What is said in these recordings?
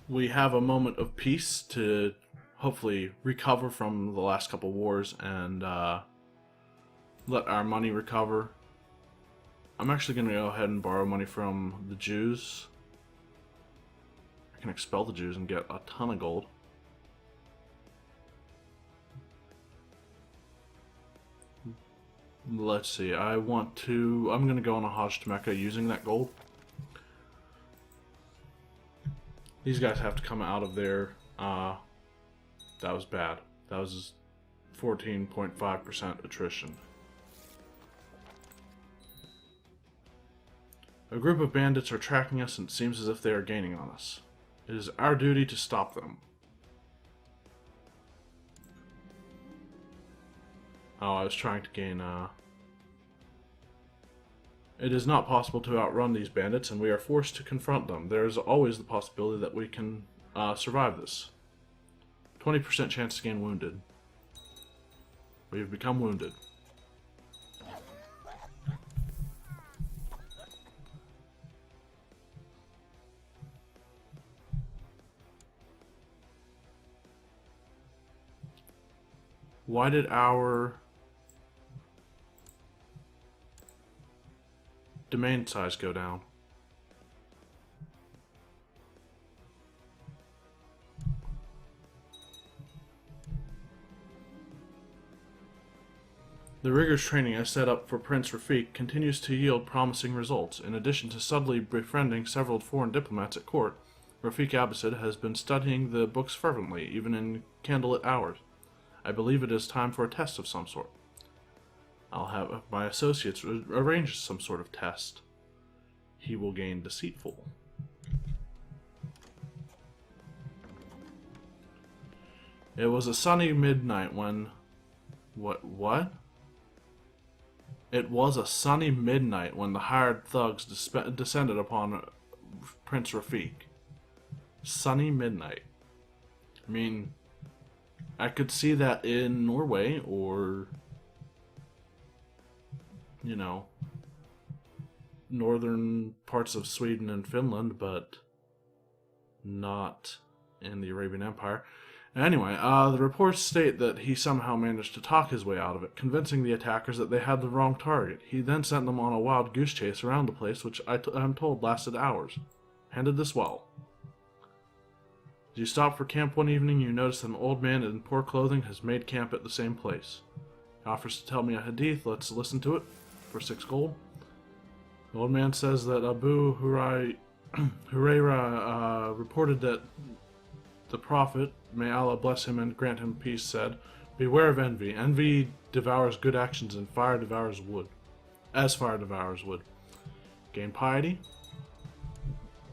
we have a moment of peace to hopefully recover from the last couple wars and let our money recover. I'm actually going to go ahead and borrow money from the Jews. I can expel the Jews and get a ton of gold. Let's see, I'm going to go on a Hajj to Mecca using that gold. These guys have to come out of there. That was bad. That was 14.5% attrition. A group of bandits are tracking us and it seems as if they are gaining on us. It is our duty to stop them. Oh, I was trying to gain, It is not possible to outrun these bandits, and we are forced to confront them. There is always the possibility that we can survive this. 20% chance to gain wounded. We have become wounded. Why did our domain size go down? The rigorous training I set up for Prince Rafik continues to yield promising results. In addition to subtly befriending several foreign diplomats at court, Rafik Abbasid has been studying the books fervently, even in candlelit hours. I believe it is time for a test of some sort. I'll have my associates arrange some sort of test. He will gain deceitful. It was a sunny midnight when... What? It was a sunny midnight when the hired thugs descended upon Prince Rafik. Sunny midnight. I mean, I could see that in Norway or, you know, northern parts of Sweden and Finland, but not in the Arabian Empire. Anyway, the reports state that he somehow managed to talk his way out of it, convincing the attackers that they had the wrong target. He then sent them on a wild goose chase around the place, which I'm told lasted hours. Handled this well. As you stop for camp one evening, you notice that an old man in poor clothing has made camp at the same place. He offers to tell me a hadith. Let's listen to it for 6 gold. The old man says that Abu Huraira reported that the Prophet, may Allah bless him and grant him peace, said, "Beware of envy. Envy devours good actions and fire devours wood. As fire devours wood." Gain piety.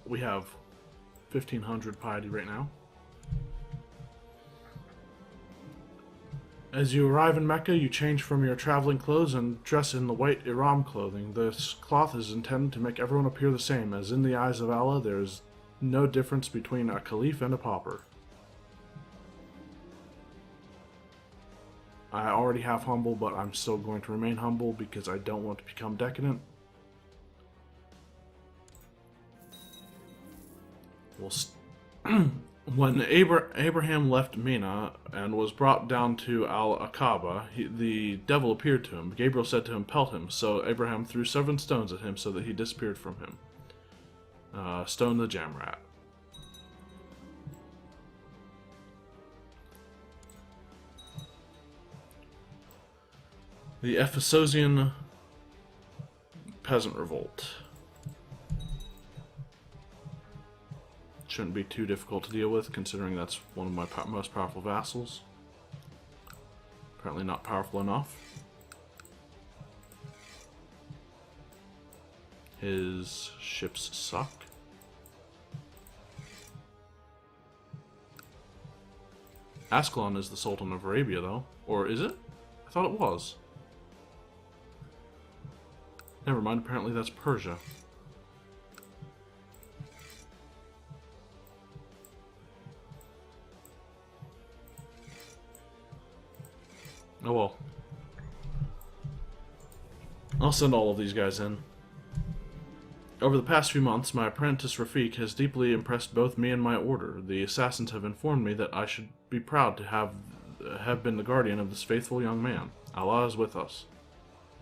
We have 1,500 piety right now. As you arrive in Mecca, you change from your traveling clothes and dress in the white ihram clothing. This cloth is intended to make everyone appear the same, as in the eyes of Allah there is no difference between a caliph and a pauper. I already have humble, but I'm still going to remain humble because I don't want to become decadent. When Abraham left Mina and was brought down to Al-Aqaba, the devil appeared to him. Gabriel said to him, "Pelt him." So Abraham threw 7 stones at him so that he disappeared from him. Stone the Jamrat. The Ephesian Peasant Revolt. Shouldn't be too difficult to deal with, considering that's one of my most powerful vassals. Apparently not powerful enough. His ships suck. Ascalon is the Sultan of Arabia, though. Or is it? I thought it was. Never mind, apparently that's Persia. Oh well. I'll send all of these guys in. Over the past few months, my apprentice Rafik has deeply impressed both me and my order. The assassins have informed me that I should be proud to have been the guardian of this faithful young man. Allah is with us.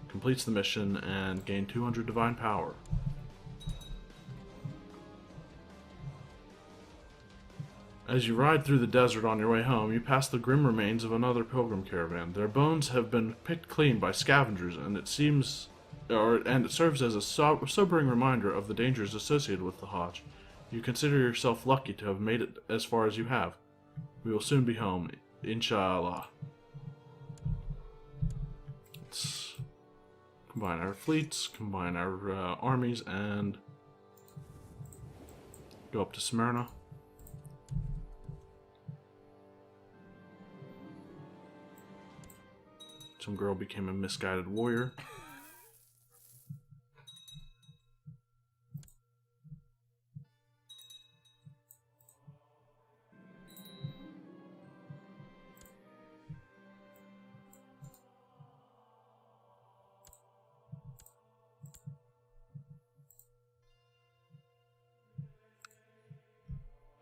Completes the mission and gain 200 divine power. As you ride through the desert on your way home, you pass the grim remains of another pilgrim caravan. Their bones have been picked clean by scavengers, and it serves as a sobering reminder of the dangers associated with the Hajj. You consider yourself lucky to have made it as far as you have. We will soon be home, inshallah. Let's combine our fleets, combine our armies, and go up to Smyrna. Some girl became a misguided warrior.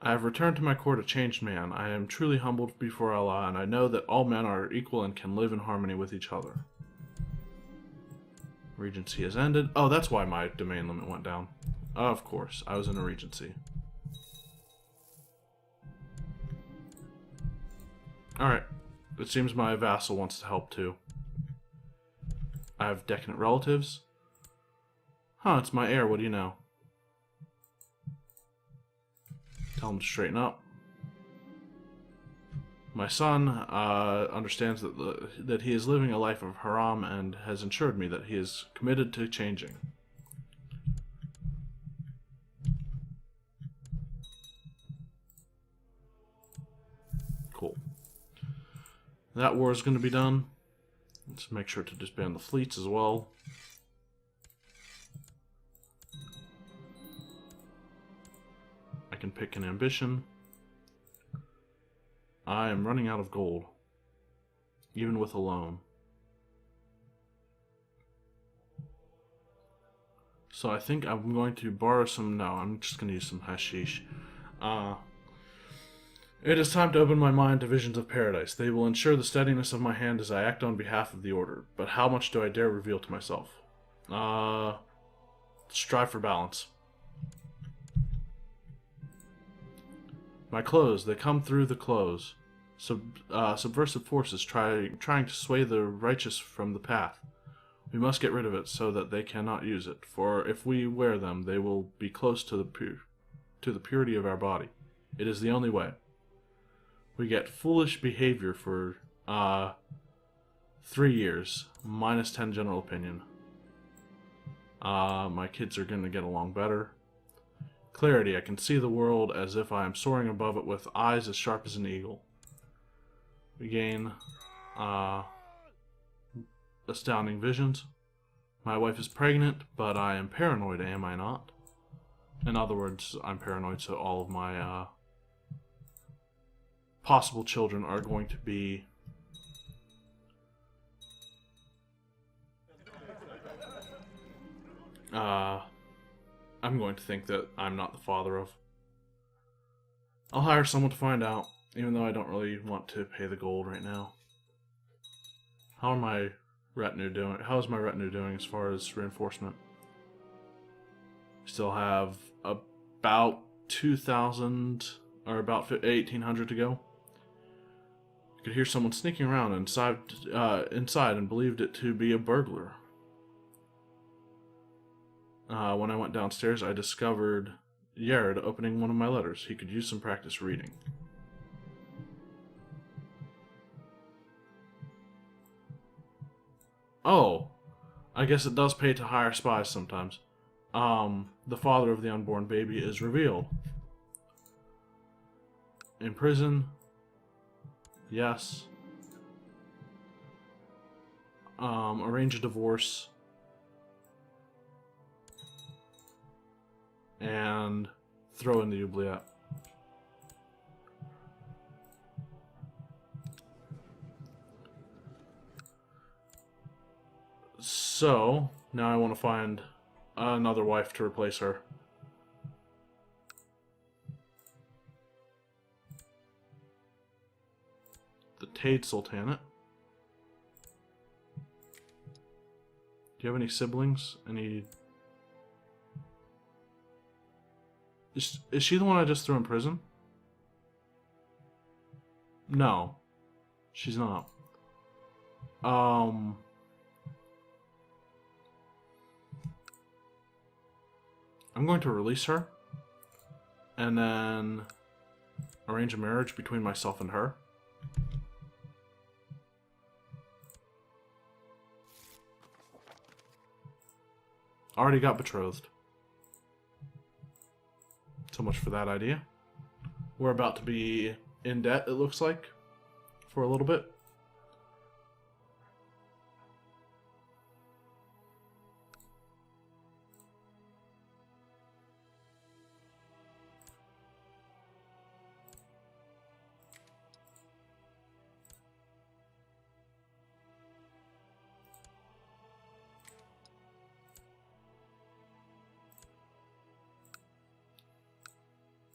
I have returned to my court a changed man. I am truly humbled before Allah, and I know that all men are equal and can live in harmony with each other. Regency has ended. Oh, that's why my domain limit went down. Of course, I was in a regency. Alright, it seems my vassal wants to help too. I have decadent relatives. Huh, it's my heir, what do you know? Tell him to straighten up. My son understands that he is living a life of haram and has assured me that he is committed to changing. Cool. That war is going to be done. Let's make sure to disband the fleets as well. I can pick an ambition. I am running out of gold, even with a loan. So I think I'm going to borrow some. No, I'm just going to use some hashish. It is time to open my mind to visions of paradise. They will ensure the steadiness of my hand as I act on behalf of the order. But how much do I dare reveal to myself? Strive for balance. My clothes, they come through the clothes. Subversive forces trying to sway the righteous from the path. We must get rid of it so that they cannot use it, for if we wear them, they will be close to the purity of our body. It is the only way. We get foolish behavior for 3 years, minus 10 general opinion. My kids are going to get along better. Clarity, I can see the world as if I am soaring above it with eyes as sharp as an eagle. We gain astounding visions. My wife is pregnant, but I am paranoid, am I not? In other words, I'm paranoid, so all of my possible children are going to be I'm going to think that I'm not the father of. I'll hire someone to find out, even though I don't really want to pay the gold right now. How are my retinue doing? How is my retinue doing as far as reinforcement? Still have about 2,000 or about 1,800 to go. I could hear someone sneaking around inside and believed it to be a burglar. When I went downstairs, I discovered Yared opening one of my letters. He could use some practice reading. Oh, I guess it does pay to hire spies sometimes. The father of the unborn baby is revealed. In prison. Yes. Arrange a divorce. And throw in the oubliette. So, now I want to find another wife to replace her. The Tade Sultanate. Do you have any siblings? Any... Is she the one I just threw in prison? No. She's not. I'm going to release her. And then arrange a marriage between myself and her. Already got betrothed. So much for that idea. We're about to be in debt, it looks like, for a little bit.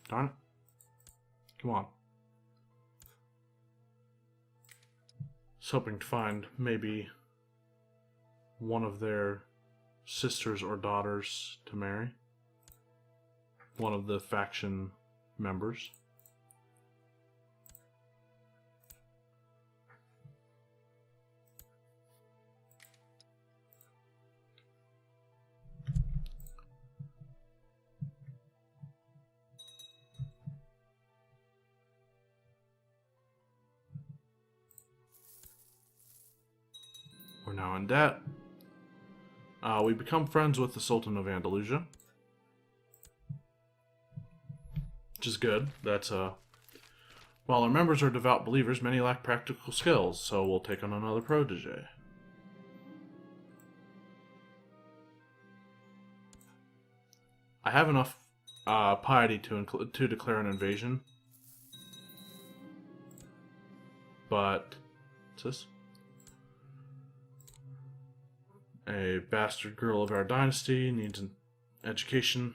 Darn it. Come on. I was hoping to find maybe one of their sisters or daughters to marry. One of the faction members. We're now in debt. We become friends with the Sultan of Andalusia. Which is good. That's, while our members are devout believers, many lack practical skills, so we'll take on another protege. I have enough piety to declare an invasion. But, what's this? A bastard girl of our dynasty needs an education.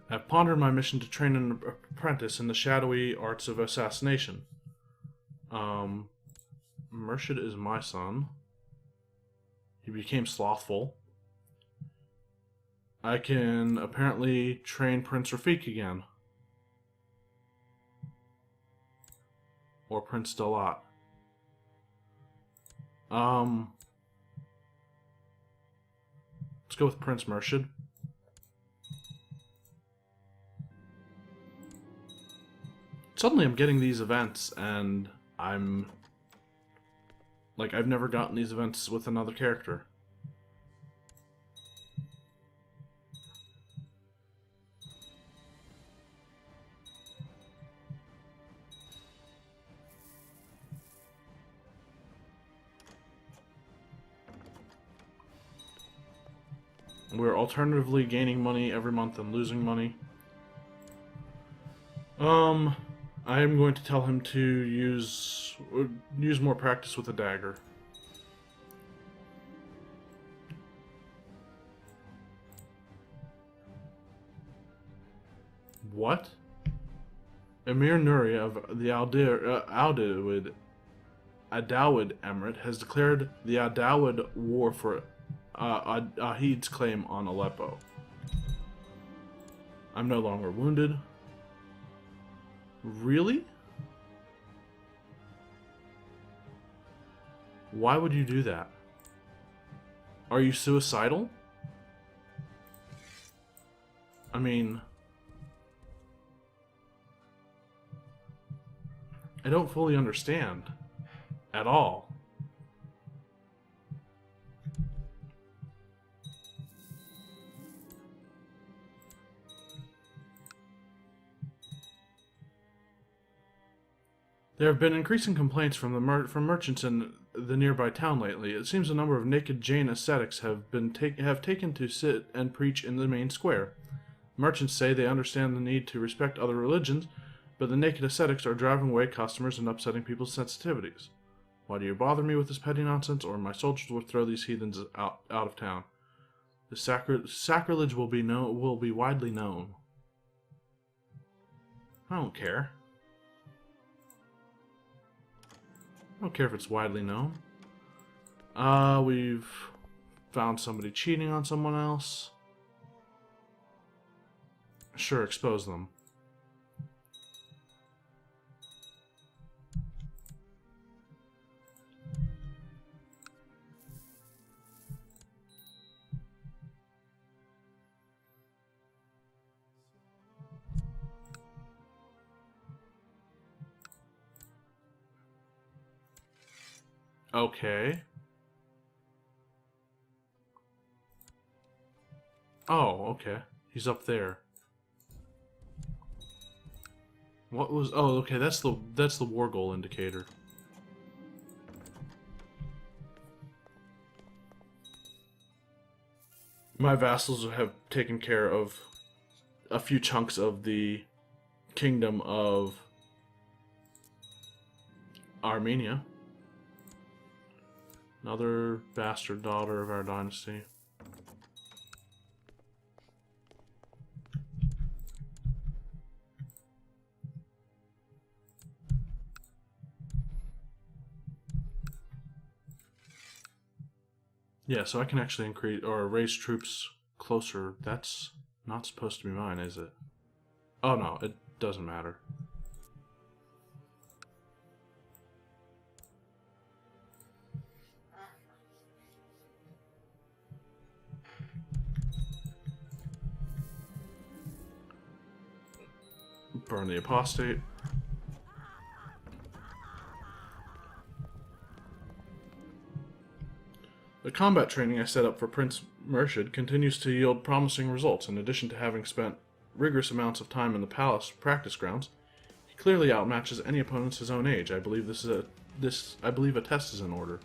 I have pondered my mission to train an apprentice in the shadowy arts of assassination. Murshid is my son. He became slothful. I can apparently train Prince Rafik again. Or Prince Dalat. Let's go with Prince Murshid. Suddenly I'm getting these events and I'm... like, I've never gotten these events with another character. We're alternatively gaining money every month and losing money. I am going to tell him to use more practice with a dagger. What? Emir Nuri of the Adawid Emirate has declared the Adawid war for Ahid's claim on Aleppo. I'm no longer wounded. Really? Why would you do that? Are you suicidal? I mean... I don't fully understand. At all. There have been increasing complaints from merchants in the nearby town lately. It seems a number of naked Jain ascetics have taken to sit and preach in the main square. Merchants say they understand the need to respect other religions, but the naked ascetics are driving away customers and upsetting people's sensitivities. Why do you bother me with this petty nonsense, or my soldiers will throw these heathens out of town? The sacrilege will be widely known. I don't care. I don't care if it's widely known. We've found somebody cheating on someone else. Sure, expose them. Okay. Oh, okay. He's up there. What was... Oh, okay, that's the war goal indicator. My vassals have taken care of a few chunks of the kingdom of Armenia. Another bastard daughter of our dynasty. Yeah, so I can actually increase or raise troops closer. That's not supposed to be mine, is it? Oh no, it doesn't matter. Burn the apostate. The combat training I set up for Prince Murshid continues to yield promising results. In addition to having spent rigorous amounts of time in the palace practice grounds, he clearly outmatches any opponents his own age. I believe I believe a test is in order.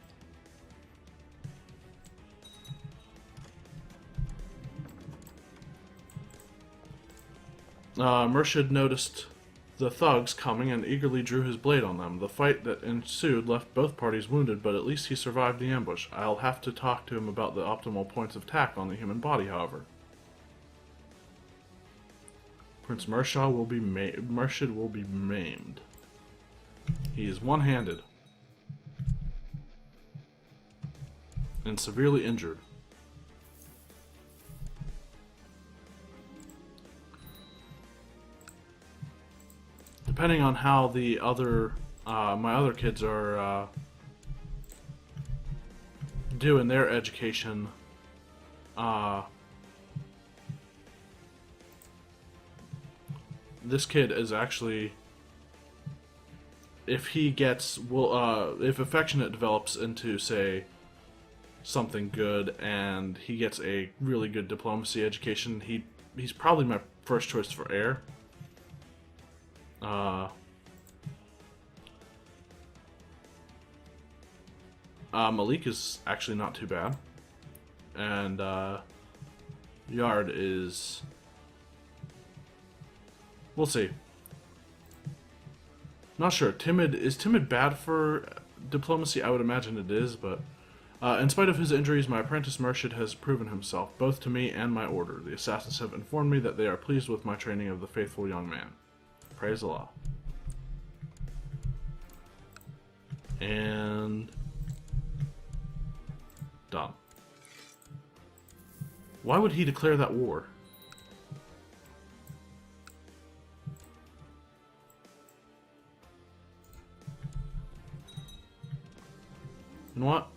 Murshid noticed the thugs coming and eagerly drew his blade on them. The fight that ensued left both parties wounded, but at least he survived the ambush. I'll have to talk to him about the optimal points of attack on the human body, however. Prince Murshid will be maimed. He is one-handed and severely injured. Depending on how the other, my other kids are doing their education, this kid is actually, if he gets, if Affectionate develops into, say, something good, and he gets a really good diplomacy education, he's probably my first choice for heir. Malik is actually not too bad, and Yard is, we'll see. Not sure. Is Timid bad for diplomacy? I would imagine it is, but in spite of his injuries, my apprentice Murshid has proven himself, both to me and my order. The assassins have informed me that they are pleased with my training of the faithful young man. Praise Allah. And done. Why would he declare that war? You know what?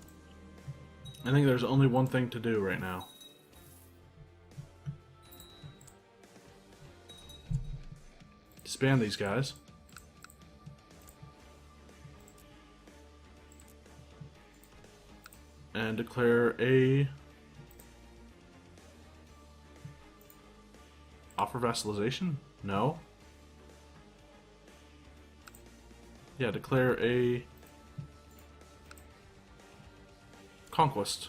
I think there's only one thing to do right now. Disband these guys. And declare a offer vassalization? No. Yeah, declare a conquest.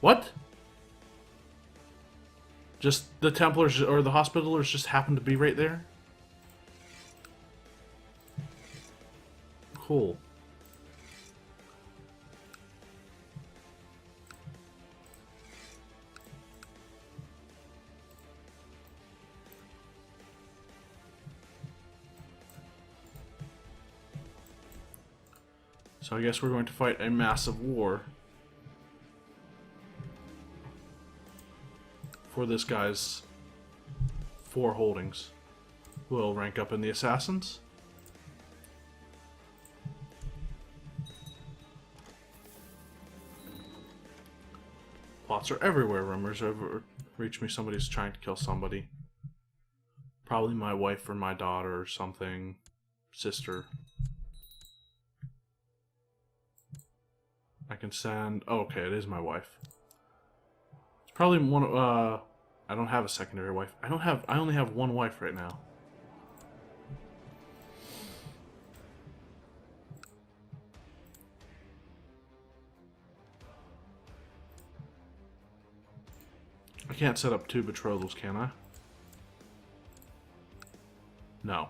What? Just the Templars or the Hospitallers just happen to be right there? Cool. So I guess we're going to fight a massive war for this guy's 4 holdings. We'll rank up in the Assassins. Plots are everywhere. Rumors have reached me somebody's trying to kill somebody. Probably my wife or my daughter or something. Sister. I can send... Oh, okay, it is my wife. It's probably one of... I don't have a secondary wife. I only have one wife right now. I can't set up 2 betrothals, can I? No.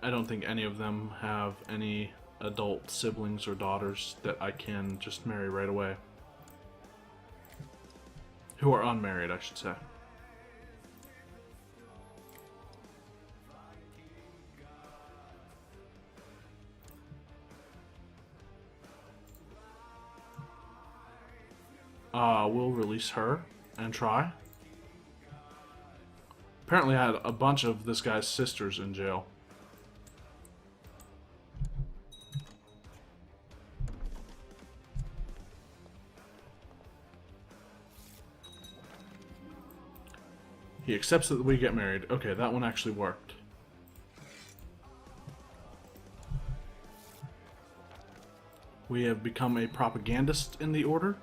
I don't think any of them have any adult siblings or daughters that I can just marry right away. Who are unmarried, I should say. We'll release her and try. Apparently I had a bunch of this guy's sisters in jail. He accepts that we get married. Okay, that one actually worked. We have become a propagandist in the order.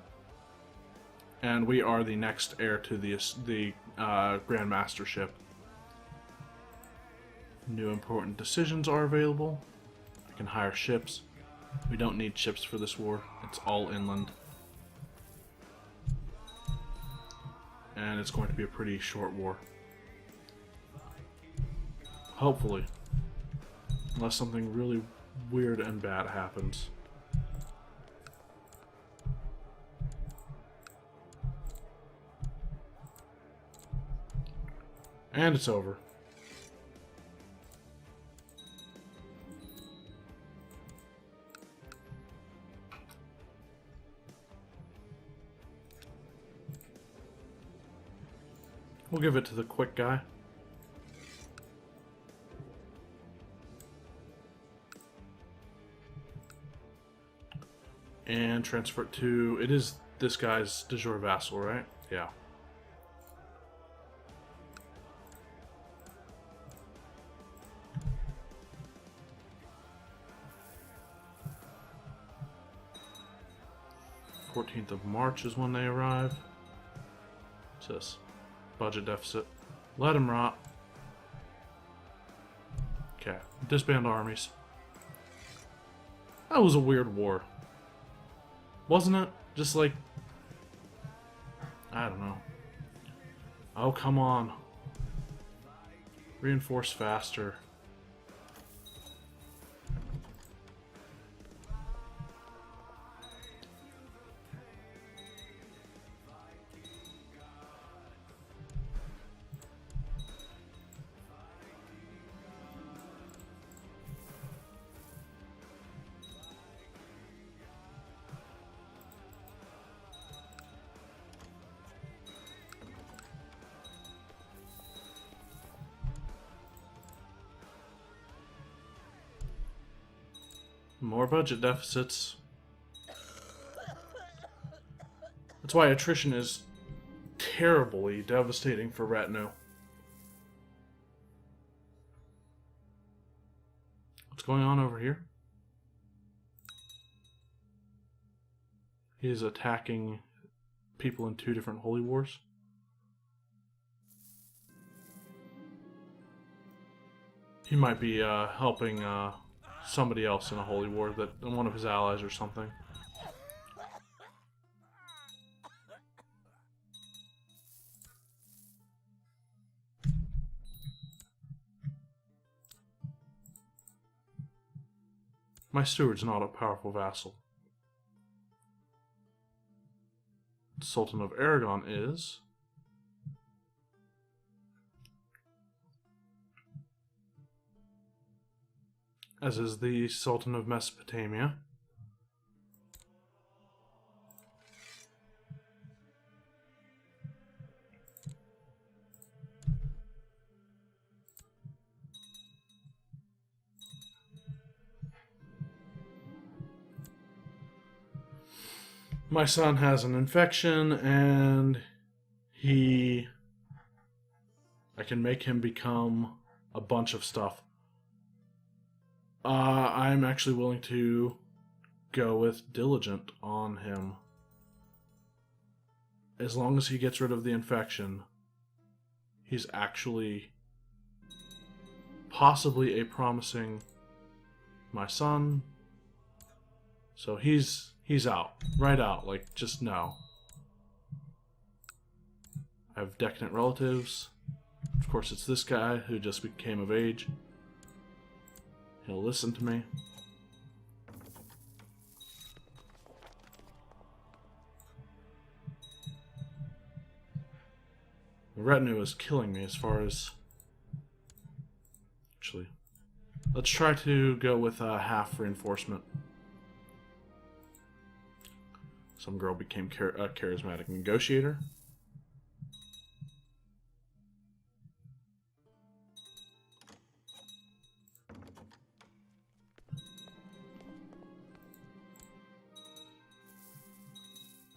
And we are the next heir to the Grand Mastership. New important decisions are available. I can hire ships. We don't need ships for this war. It's all inland. And it's going to be a pretty short war. Hopefully. Unless something really weird and bad happens. And it's over. We'll give it to the quick guy. And transfer it to... It is this guy's de jure vassal, right? Yeah. of March is when they arrive. What's this? Budget deficit. Let him rot. Okay. Disband armies. That was a weird war. Wasn't it? Just like... I don't know. Oh, come on. Reinforce faster. More budget deficits. That's why attrition is terribly devastating for Retinue. What's going on over here? He is attacking people in 2 different holy wars. He might be helping somebody else in a holy war, that one of his allies or something. My steward's not a powerful vassal. The Sultan of Aragon is. As is the Sultan of Mesopotamia. My son has an infection, and I can make him become a bunch of stuff. I'm actually willing to go with diligent on him. As long as he gets rid of the infection, he's actually possibly a promising my son. So he's out. Right out. Like, just no. I have decadent relatives. Of course, it's this guy who just became of age. He'll listen to me. The retinue is killing me as far as... Actually, let's try to go with half reinforcement. Some girl became a charismatic negotiator.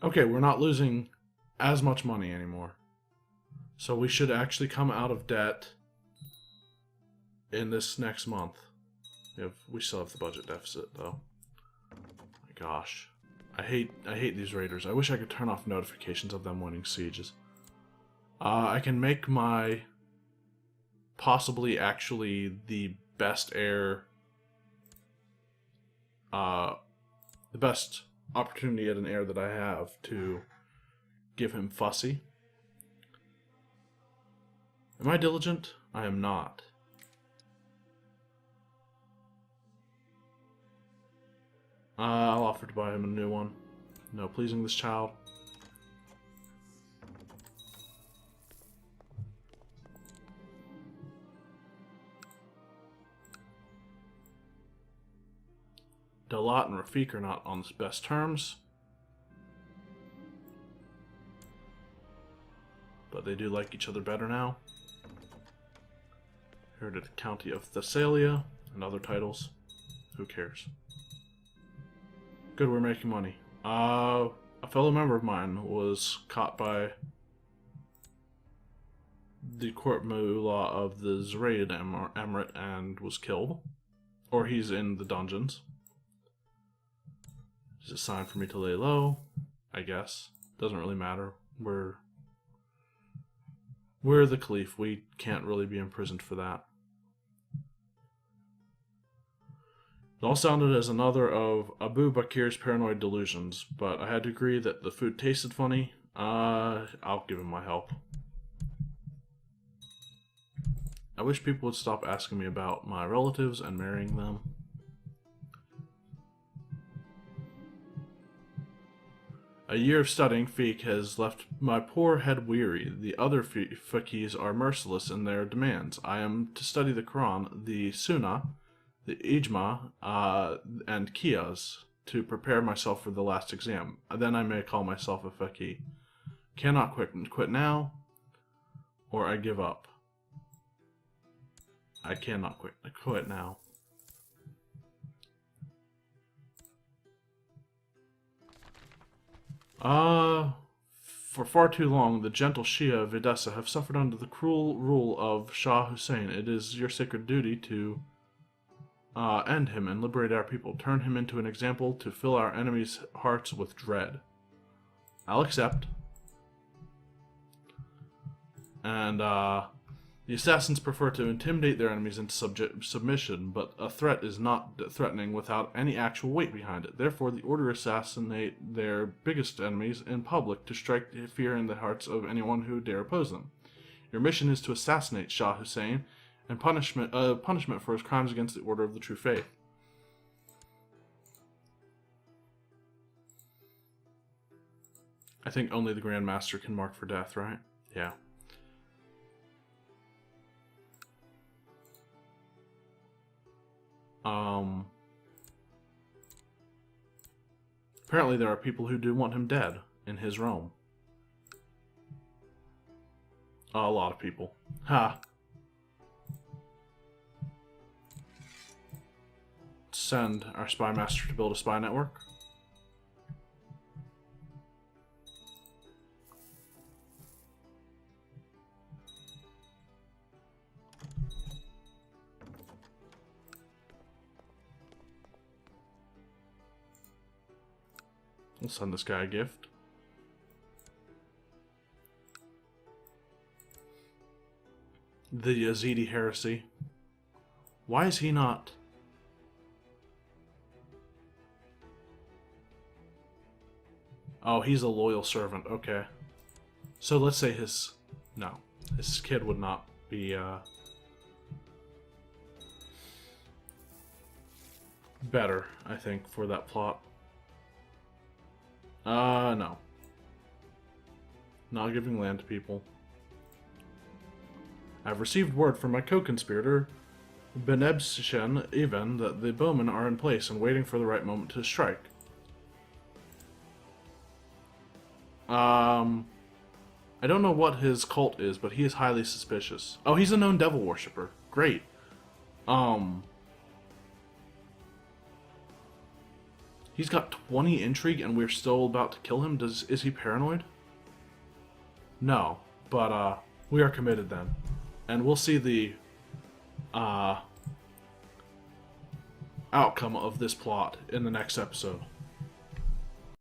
Okay, we're not losing as much money anymore. So we should actually come out of debt in this next month. We still have the budget deficit, though. My gosh. I hate these raiders. I wish I could turn off notifications of them winning sieges. I can make my possibly actually the best heir, the best opportunity at an heir that I have to give him Fussy. Am I diligent? I am not. I'll offer to buy him a new one. No pleasing this child. Dalat and Rafik are not on the best terms. But they do like each other better now. Inherited the county of Thessalia and other titles. Who cares? Good, we're making money. A fellow member of mine was caught by the court mullah of the Zuraid Emirate and was killed. Or he's in the dungeons. Is it a sign for me to lay low? I guess. Doesn't really matter. We're the Caliph. We can't really be imprisoned for that. It all sounded as another of Abu Bakir's paranoid delusions, but I had to agree that the food tasted funny. I'll give him my help. I wish people would stop asking me about my relatives and marrying them. A year of studying fiqh has left my poor head weary. The other faqirs are merciless in their demands. I am to study the Quran, the Sunnah, the Ijma, and Qiyas to prepare myself for the last exam. Then I may call myself a faqih. Cannot quit now, or I give up. I cannot quit now. For far too long, the gentle Shia of Edessa have suffered under the cruel rule of Shah Hussein. It is your sacred duty to end him and liberate our people. Turn him into an example to fill our enemies' hearts with dread. I'll accept. And, The assassins prefer to intimidate their enemies into submission, but a threat is not threatening without any actual weight behind it. Therefore, the order assassinate their biggest enemies in public to strike fear in the hearts of anyone who dare oppose them. Your mission is to assassinate Shah Hussein, and punishment for his crimes against the order of the true faith. I think only the Grand Master can mark for death, right? Yeah. Apparently there are people who do want him dead in his realm. A lot of people. Ha! Send our spy master to build a spy network. We'll send this guy a gift. The Yazidi heresy. Why is he not... Oh, he's a loyal servant. Okay. So let's say his... No. His kid would not be, better, I think, for that plot. No. Not giving land to people. I've received word from my co-conspirator, Benebshen Even, that the bowmen are in place and waiting for the right moment to strike. I don't know what his cult is, but he is highly suspicious. Oh, he's a known devil worshipper. Great. He's got 20 intrigue and we're still about to kill him? Is he paranoid? No, but we are committed then. And we'll see the outcome of this plot in the next episode.